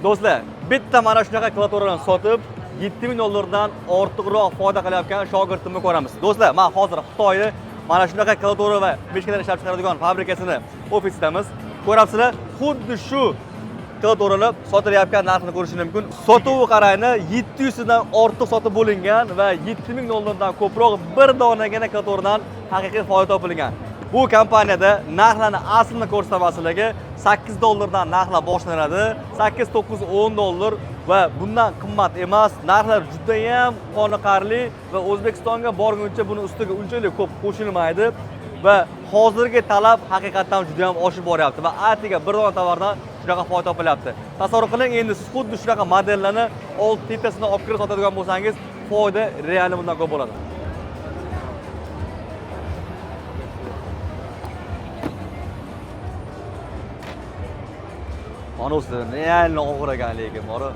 Do'stlar, bitta mana shunaqa klaviaturani sotib, $7000 ortiqroq foyda qilayotgan shogirdimni ko'ramiz. Do'stlar, men hozir Xitoyda mana shunaqa klaviatura va mishkalar ishlab chiqaradigan fabrikasini ofisidamiz. Ko'rasizlar, xuddi shu klaviaturalar sotilayotgan narxini ko'rishingiz mumkin. Sotuvi qarayni 700 dan ortiq sotib bo'lingan va $7000 dan ko'proq bir donagina klaviaturadan haqiqiy foyda topilgan. Bu kompaniyada narxlarni aslini ko'rsatmasligiga $8 dan narxlar boshlanadi. 8, 9, $10 va bundan qimmat emas. Narxlar juda ham qoniqarli va O'zbekistonga borguncha buni ustiga unchalik ko'p qo'shilmaydi va hozirgi talab haqiqatan juda ham oshib boryapti va atiga bir dona tovardan shunaqa foyda topilyapti. Tasavvur qiling, endi siz xuddi shunaqa modellarni 6 tasini olib kirib sotadigan bo'lsangiz, foyda real bundan ko'p bo'ladi. Mana ustidan yana og'ir ekan lekin bori.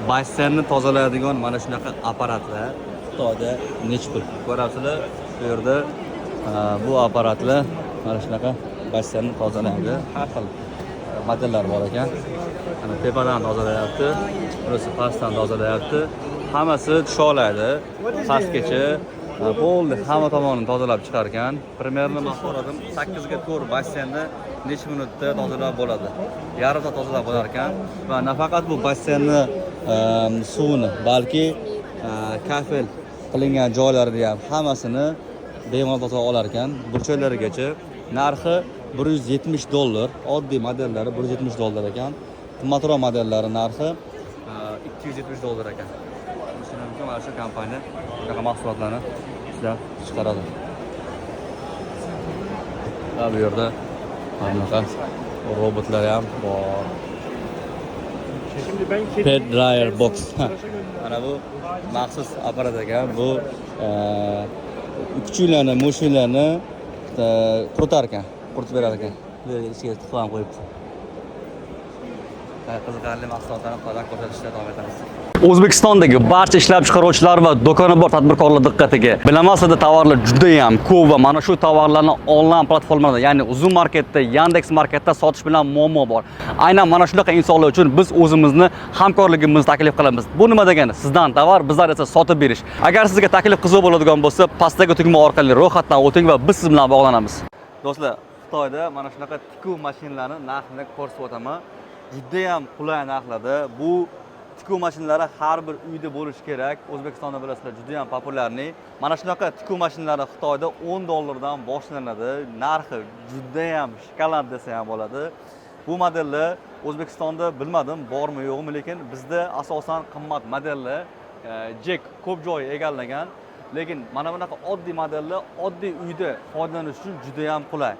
Basseynni tozalaydigan mana shunaqa apparatlar Xitoyda necha pul? Ko'rasizlar, bu yerda bu apparatlar mana shunaqa basseynni tozalaydi. Har xil modellar bor ekan. Ana tepadan tozalayapti, burasi pastdan tozalayapti. Hammasi tusholaydi. Pastgacha bo'ldi, hamma tomonini tozalab chiqargan. Primerni men so'radim, 8 ga 4 basseynni necha minutda tozalab bo'ladi? Yarim soat tozalab bo'lar ekan va nafaqat bu basseynni suvni, balki kafel qilingan joylarni ham hammasini bemalol tozalab olar ekan. Burchaklarigacha narxi $170, oddiy modellari $170 ekan. Qimmatroq modellari narxi $270 ekan. Shuningdek, mana shu kompaniya bunaqa mahsulotlarni ishlab chiqaradi. Va bu yerda bunaqa robotlar ham bor. Pet dryer box. Mana bu maxsus apparat ekan. Bu kuchuklarni, mushuklarni quritar ekan. Quritib berar ekan. Bu yerga ichiga tuxum qo'yibdi. Qiziqarli mahsulotlarni qo'ldan ko'rsatishda davom etamiz. O'zbekistondagi barcha ishlab chiqaruvchilar va do'koni bor tadbirkorlar diqqatiga. Bilamasizda tovarlar juda ham ko'p va mana shu tovarlarni onlayn platformada, ya'ni Zoom Marketda, Yandex Marketda sotish bilan muammo bor. Aynan mana shunaqa insonlar uchun biz o'zimizni hamkorligimizni taklif qilamiz. Bu nima degani? Sizdan tovar, bizlar esa sotib berish. Agar sizga taklif qiziq bo'ladigan bo'lsa, pastdagi tugma orqali ro'yxatdan o'ting va biz siz bilan bog'lanamiz. Do'stlar, Xitoyda mana shunaqa tikuv mashinalarining narxini ko'rsatib o'taman. Juda ham qulay narxlarda. Bu tikuv mashinalari har bir uyda bo'lishi kerak. O'zbekistonda bilasizlar, juda ham populyarni. Mana shunaqa tikuv mashinalari Xitoyda $10 dan boshlanadi. Narxi juda ham shokolad desa ham bo'ladi. Bu modellar O'zbekistonda bilmadim, bormi yo'qmi, lekin bizda asosan qimmat modellar Jack ko'p joy egallagan. Lekin mana bunaqa oddiy modellar oddiy uyda foydalanish uchun juda ham qulay.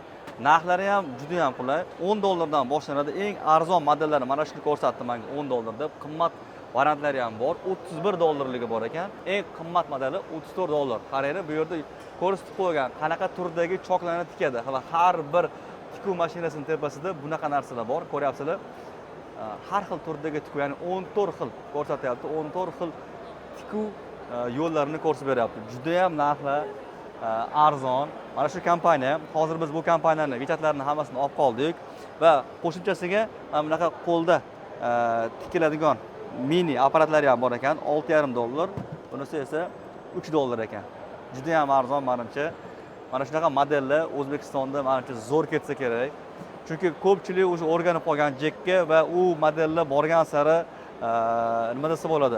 Narxlari ham juda ham qulay. $10 dan boshlanadi. Eng arzon modellarni mana shuni ko'rsatdim menga $10 deb. Qimmat variantlari ham bor. $31 bor ekan. Eng qimmat modeli $34. Qaranglar, bu yerda ko'rsatib qo'ygan qanaqa turdagi choklarni tikadi va har bir tikuv mashinasining tepasida bunaqa narsalar bor. Ko'ryapsizlar? Har xil turdagi tikuv, ya'ni 14 xil ko'rsatyapti. 14 xil tikuv yo'llarini ko'rsatib beryapti. Juda ham narxlar arzon. Mana shu kompaniya, hozir biz bu kompaniyaning bekatlarini hammasini olib qoldik va qo'shimchasiga mana bunaqa qo'lda tikiladigan mini apparatlari ham bor ekan, $6,5. Bunisi esa $3 ekan. Juda ham arzon menimcha. Mana shunaqa modellar O'zbekistonda menimcha zo'r ketsa kerak. Chunki ko'pchilik o'sha o'rganib qolgan Jackga va u modellar borgan sari nima desa bo'ladi?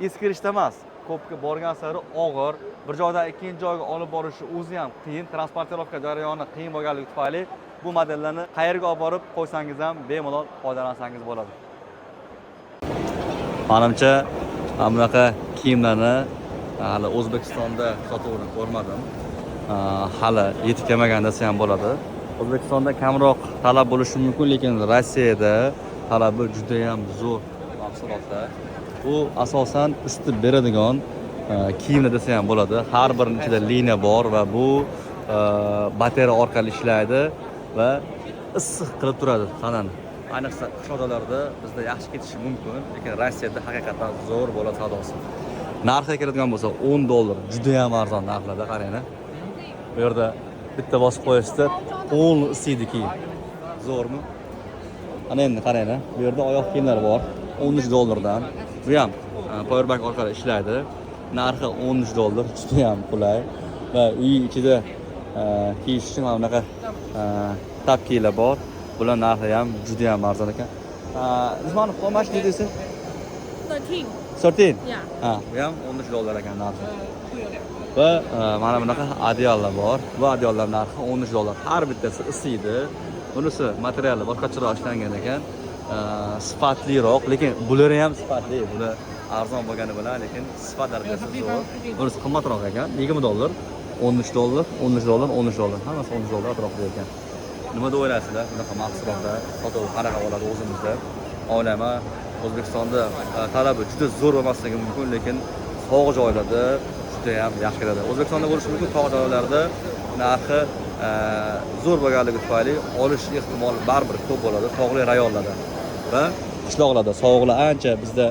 Eskirishda emas, ko'pga borgan sari og'ir, bir joydan ikkinchi joyga olib borishi o'zi ham qiyin, transportirovka jarayoni qiyin bo'lganligi tufayli bu modellarni qayerga olib borib qo'ysangiz ham bemalol foydalansangiz bo'ladi. Menimcha bunaqa kiyimlarni hali O'zbekistonda sotuvini ko'rmadim. Hali yetib kelmagan desa ham bo'ladi. O'zbekistonda kamroq talab bo'lishi mumkin, lekin Rossiyada talabi juda ham zo'r mahsulotlar. Bu asosan isitib beradigan kiyimlar desa ham bo'ladi. Har birining ichida liniya bor va bu bateriya orqali ishlaydi va issiq qilib turadi tanani. ayniqsa qishloqlarda bizda yaxshi ketishi mumkin, lekin Rossiyada haqiqatan zo'r bo'ladi savdosi. Narxiga keladigan bo'lsa, $10 juda ham arzon narxlarda qaranglar. Bu yerda bitta bosib qo'yishsa, qo'lni isiydi keyin. Zo'rmi? Ana endi qaranglar, bu yerda oyoq kiyimlar bor, $13 dan. Bu ham powerbank orqali ishlaydi. Narxi $13, juda ham qulay va uy ichida kiyish uchun mana bunaqa tapkilar bor. Bular narxi ham juda ham arzon ekan. Usmonov, how much did you say? 13. 13? Yeah. Ha, bu ham $13 ekan narxi. Va mana bunaqa adyollar bor. Bu adyollar narxi $13. Har bittasi isiydi. Bunisi materiali boshqacharoq ishlangan ekan. Sifatliroq, lekin bular ham sifatli. Bular arzon bo'lgani bilan, lekin sifat darajasi zo'r. Bunisi qimmatroq ekan, $20, $13, $13, $13. Hammasi $13 atrofida ekan. Nima deb o'ylaysizlar? Bunaqa mahsulotlar sotuv qanaqa bo'ladi o'zimizda? Oilama O'zbekistonda talabi juda zo'r bo'lmasligi mumkin, lekin sovuq joylarda juda ham yaxshi keladi. O'zbekistonda bo'lishi mumkin, sovuq joylarda narxi zo'r bo'lganligi tufayli olish ehtimoli baribir ko'p bo'ladi tog'li rayonlarda va qishloqlarda sovuqlar ancha bizda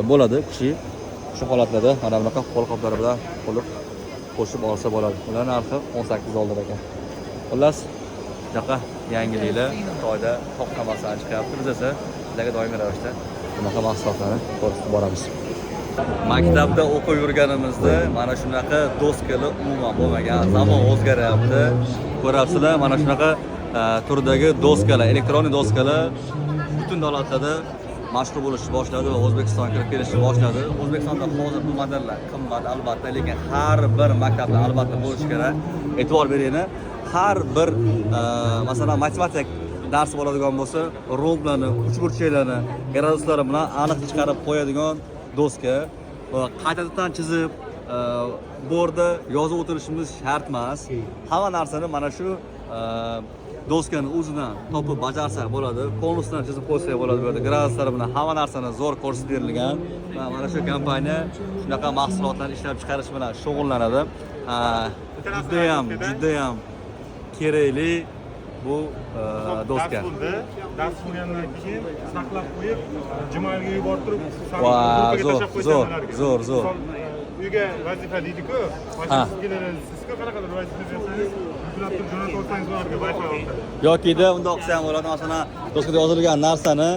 bo'ladi kishi. Shu holatlarda mana bunaqa qo'lqoplar bilan qo'shib olsa bo'ladi. Ular narxi $18 ekan. Xullas, bunaqa yangiliklar Xitoyda to'xtamasdan chiqyapti. Biz esa sizlarga doimiy ravishda bunaqa mahsulotlarni ko'rib boramiz. Maktabda o'qib yurganimizda mana shunaqa doskalar umuman bo'lmagan. Zamon o'zgaryapti. Ko'rasizlar, mana shunaqa turdagi doskalar, elektronik doskalar butun davlatlarda mashhur bo'lishni boshladi va O'zbekistonga kirib kelishni boshladi. O'zbekistonda hozir bu modellar qimmat albatta, lekin har bir maktabda albatta bo'lishi kerak. E'tibor beringlar. Har bir masalan matematik dars bo'ladigan bo'lsa, romlarni, uchburchaklarni, graduslar bilan aniq chiqarib qo'yadigan doska va qaytadan chizib borda yozib o'tirishimiz shart emas. Hamma narsani mana shu doskani o'zidan topib bajarsak bo'ladi. Konusidan chizib qo'ysak bo'ladi. Bu yerda graduslar bilan hamma narsani zo'r ko'rsatib berilgan va mana shu kompaniya shunaqa mahsulotlarni ishlab chiqarish bilan shug'ullanadi. Juda ham kerakli bu doska. Dars bo'lgandan keyin saqlab qo'yib, jimoaga yuborib turib, zo'r. Uyga vazifa deydi-ku, sizga qanaqadir vazifa bersangiz, yuklab turib jo'natib olsangiz ularga Wi-Fi orqali. Yokida unda o'qisa ham bo'ladi. Masalan, doskada yozilgan narsani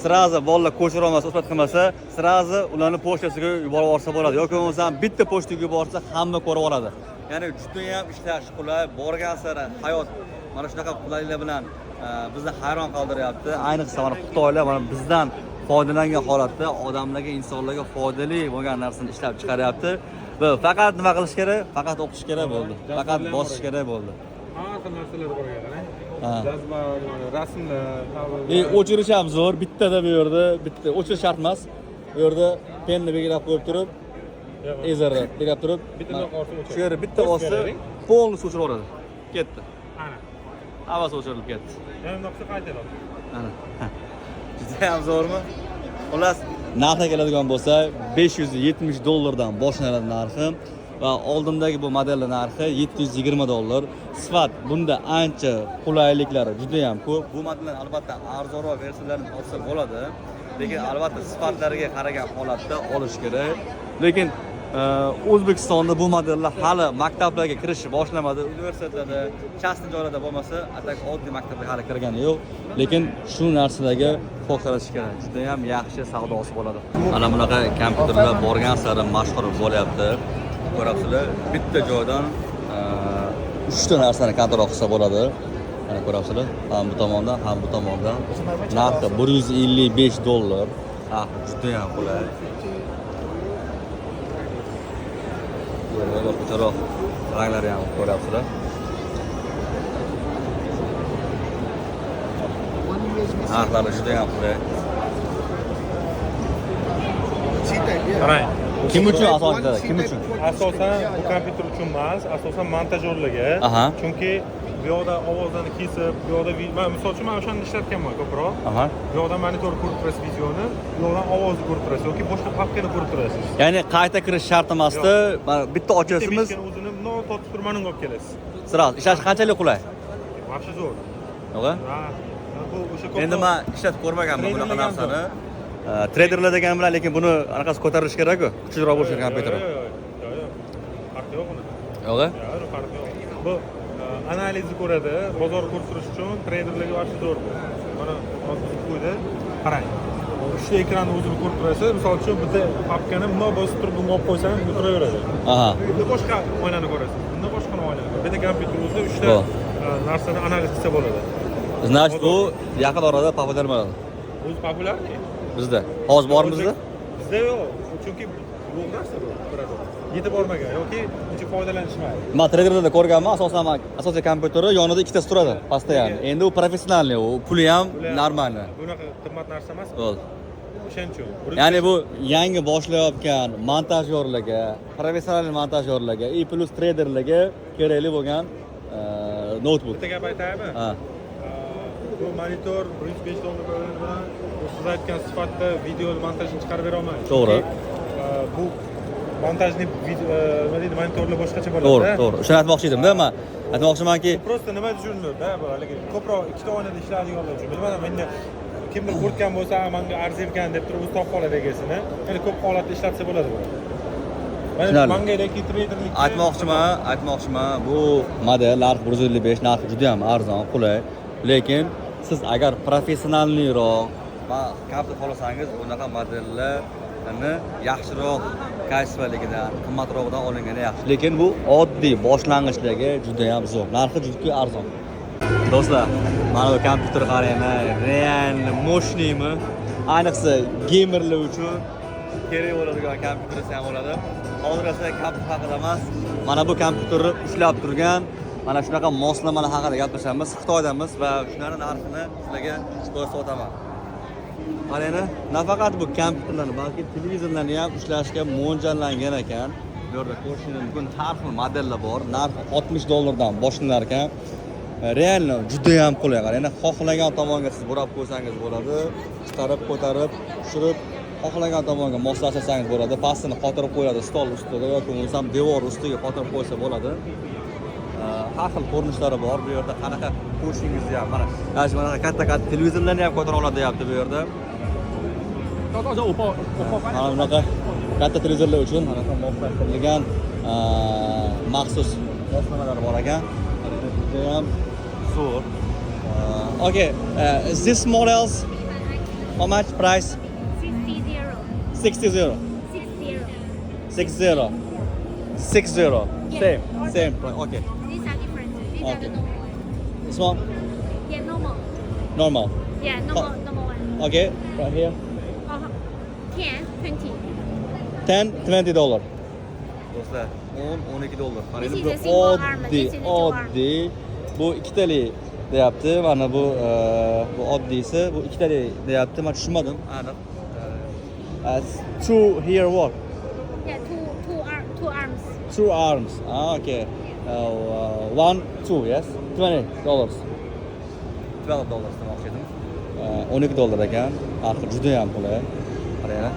sirazi bolalar ko'chirib olmasa, isbot qilmasa, sirazi ularni pochtasiga yuborib yuborsa bo'ladi. Yoki bo'lmasam bitta pochtaga yuborsa hamma ko'rib oladi. Ya'ni juda ham ishlash qulay, borgan sari hayot mana shunaqa qulayliklar bilan bizni hayron qoldiryapti. Ayniqsa mana Xitoylar mana bizdan foydalangan holatda odamlarga, insonlarga foydali bo'lgan narsani ishlab chiqaryapti va faqat nima qilish kerak? Faqat o'qish kerak bo'ldi. Faqat bosish kerak bo'ldi. Har xil narsalar bor ekan, jazba, rasmlar, o'chirish ham zo'r. Bittada bu yerda bitta o'chirish shart emas. Bu yerda penni belgilab qo'yib turib, ezarni belgilab turib, shu yerda bitta bossa, polni o'chirib yuboradi. Ketdi. Ana. Havas o'chirilib ketdi. Yana naqsa qaytaradi. Ana. Juda ham zo'rmi? Xullas, narxiga keladigan bo'lsa, $570 dan boshlanadi narxi va oldindagi bu modelning narxi $720. Sifat bunda ancha qulayliklari juda ham ko'p. Bu modellar albatta arzonroq versiyalarni olsa bo'ladi, lekin albatta sifatlariga qaragan holatda olish kerak. Lekin O'zbekistonda bu modellar hali maktablarga kirish boshlamadi. Universitetlarda, частный joylarda bo'lmasa, atak oddiy maktabga hali kirgani yo'q. Lekin shu narsalarga fokuslanishimiz kerak. Juda ham yaxshi savdosi bo'ladi. Mana bunaqa kompyuterlar borgan sari mashhur bo'lyapti. Ko'rasizlar, bitta joydan 3 ta narsani kontrol qilsa bo'ladi. Mana ko'rasizlar, ham bu tomondan, ham bu tomondan. Narxi $155. Juda ham qulay. Boshqacharoq ranglari ham ko'ryapsizlar. Narxlari juda ham qulay. Qarang. Kim uchun asosan? Kim uchun? Asosan bu kompyuter uchun emas, asosan montajyorlarga. Chunki bu yoqda ovozlarni kesib, bu yoqda misol uchun men o'shani ishlatganman ko'proq. Bu yoqdan monitor ko'rib turasiz videoni, bu yoqdan ovozni ko'rib turasiz yoki boshqa papkani ko'rib turasiz. Ya'ni qayta kirish shart emasdi. Bitta ochasizmiz. O'zini totib turib mana unga olib kelasiz. Siraz ishlash qanchalik qulay? Yaxshi zo'r. Yo'q-a? Ha. bu o'sha ko'proq endi men ishlatib ko'rmaganman bunaqa narsani. Traderlar degan bilan lekin buni anaqasi ko'tarilish kerak-ku, kuchliroq bo'lishi kompyuter. Yo'q. Farqi yo'q uni. Yo'q-a? Yo'q, farqi yo'q. Bu analizni ko'radi, bozor kursi uchun traderlarga vaqti zo'r bu. Mana hozir qo'ydi. Qarang. Uchta ekranni o'zini ko'rib turasiz. Misol uchun bitta papkani bundoq bosib turib bunga olib qo'ysangiz, bu turaveradi. Aha. Bunda boshqa oynani ko'rasiz. Bunda boshqa oynani. Bitta kompyuter o'zida uchta narsani analiz qilsa bo'ladi. Значит, bu yaqin orada populyar bo'ladi. O'zi populyarmi? Bizda. Hozir bormi bizda? Bizda yo'q. Chunki yo'q narsa bu. Yetib bormagan yoki uncha foydalanishmaydi. Men traderlarda ko'rganman, asosan asosiy kompyuteri yonida ikkitasi turadi, постоянно. Endi u professionalniy, u puli ham normalniy. Bunaqa qimmat narsa emas. Bo'ldi. O'shaning uchun. Ya'ni bu yangi boshlayotgan montajyorlarga, professional montajyorlarga, i plus traderlarga kerakli bo'lgan notebook. Bitta gap aytaymi? Ha. Bu monitor $105 bo'lgani bilan siz aytgan sifatda video montajni chiqarib bera olmaydi. To'g'ri. Bu montajni nima deydi, monitorlar boshqacha bo'ladi. To'g'ri. Shuni aytmoqchi edim-da, men aytmoqchimanki, Просто nima tushuniladi-da, bu haligi ko'proq ikkita oynada ishlaydiganlar uchun. Bilmadim, endi kimdir qo'rqgan bo'lsa, menga arziykan deb turib o'zi topib qoladi egasini. Endi ko'p holatda ishlatsa bo'ladi bu. Mana mangayaki traderlik aytmoqchiman, bu model narxi 155, narxi juda ham arzon, qulay. Lekin siz agar professionalniroq va kompyuter xohlasangiz, bunaqa modellarni yaxshiroq kачестволigidan, qimmatroqdan olingani yaxshi. Lekin bu oddiy boshlang'ichlarga juda ham zo'r. Narxi juda arzon. Do'stlar, mana bu kompyuter qaranglar, real mощныйmi? Ayniqsa gamerlar uchun kerak bo'ladigan kompyuter ham bo'ladi. Hozir esa kompyuter haqida emas, mana bu kompyuterni ushlab turgan mana shunaqa moslamalar haqida gaplashamiz. Xitoydamiz va shularning narxini sizlarga ko'rsatib o'taman. Qaranglar, nafaqat bu kompyuterlarni, balki televizorlarni ham ushlashga mo'ljallangan ekan. Bu yerda ko'rishingiz mumkin, har xil modellar bor. Narxi $60 dan boshlanar ekan. Realno juda ham qulay. Qaranglar, xohlagan tomonga siz burab qo'ysangiz bo'ladi, chiqarib, ko'tarib, tushirib, xohlagan tomonga moslashsangiz bo'ladi. Pastini qotirib qo'yadi stol ustiga yoki bo'lmasam devor ustiga qotirib qo'ysa bo'ladi. Har xil ko'rinishlari bor bu yerda. Qanaqa qo'shingizni ham mana mana katta televizorlarni ham ko'tara oladi deyapti bu yerda. Mana bunaqa katta televizorlar uchun anaqa moslashtirilgan maxsus moslamalar bor ekan. Juda ham zo'r. Okay, this models how much price? 60. 60. Same price. Okay. These are different. These are Okay. the normal one. This one Yeah, normal. normal. Yeah, normal one. Okay, right here. 10, 20. $10-20. Do'stlar, $10-12. Mana This endi is bu a single arm, this is a two arm. oddiy. Bu ikkitali deyapti. Mana bu oddiysi, bu ikkitali deyapti. Men tushunmadim. Aniq. Two here what? Yeah, two arms. Two arms. Ah, okay. 1, 2, yes? $20. $12 demoqchi edim. $12 ekan. Narxi juda ham qulay. Qaranglar.